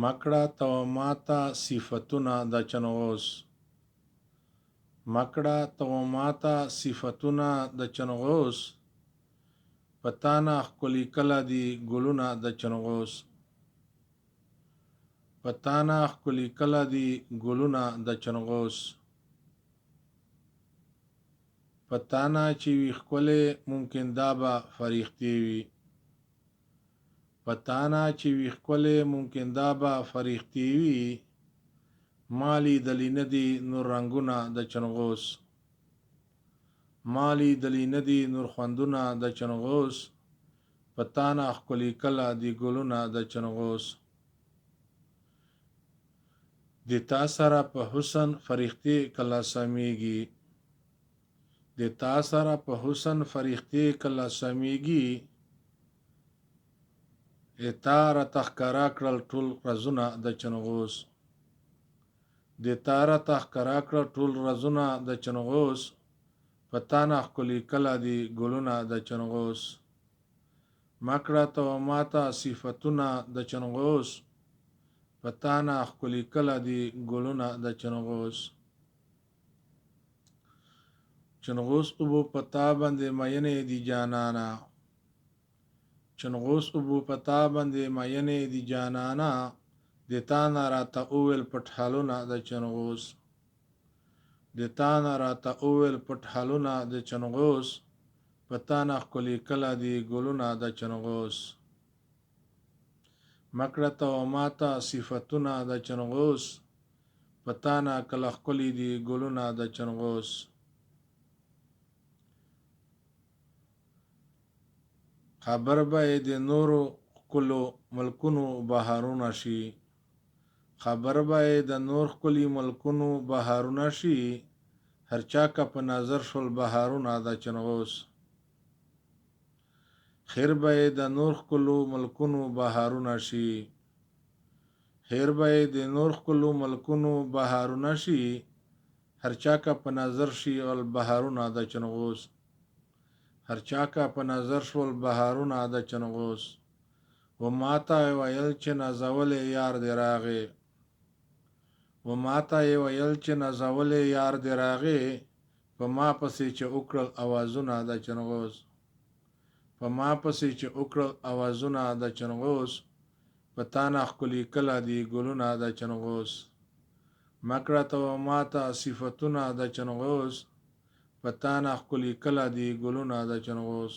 مکړه تو ماته صفتونه د چنغوس. مکړه تو ماته صفتونه د چنغوس. پتانه ښکلي کله دي ګلونه د چنغوس. پتانه ښکلي کله دي ګلونه د چنغوس. پتانه چې وي ښکلې ممکن دا به فریختې وي. پتانه چې وي ښکلې ممکن دا به فریختې وي. مالی دلی ندی نور رنگونه د چنغوس. مالی دلی ندی نور خوندونه د چنغوس. پتانه ښکلي کله دي ګلونه د چنغوس. د تا سره په حسن فریختې کله سمیږي. د تا سره په حسن فریختې کله سمیږي. تا راته ښکاره کړل ټول رازونه د چنغوس. د تا راته ښکاره کړل ټول رازونه د چنغوس. پتانه ښکلي کله دي ګلونه د چنغوس. مکړه تو ماته صفتونه د چنغوس. پتانه ښکلي کله دي ګلونه د چنغوس. چنغوس اوبو پتا باندې مینې دي جانانا. چنغوس اوبو پتا باندې مینې دي جانانا. د تا نه راته اوویل پټ حالونه د چنغوس. د تا نه راته اوویل پټ حالونه د چنغوس. پتانه ښکلي کله دي ګلونه د چنغوس. مکړه تو ماته صفتونه د چنغوس. پتانه کله ښکلي دي ګلونه د چنغوس. خبر به د نورو ښکلو ملکونو بهارونه شي. خبر به د نور ښکلي ملکونو بهارونه شي. هر چا که په نظر شول بهارونه د چنغوس. خیر به د نور ښکلو ملکونو بهارونه شي. خیر به د نور ښکلو ملکونو بهارونه شي. هر چا که په نظر شي ول بهارونه د چنغوس. هر چا که په نظر شول بهارونه د چنغوس. و ماته ویل چې نازولې یار دې راغې. و ماته ویل چې نازولې یار دې راغې. په ما پسې چې وکړل اوازونه د چنغوس. په ما پسې چې وکړل اوازونه د چنغوس. پتانه ښکلي کله دي ګلونه د چنغوس. مکړه تو ماته صفتونه د چنغوس. پتانه ښکلي کله دي ګلونه د چنغوس.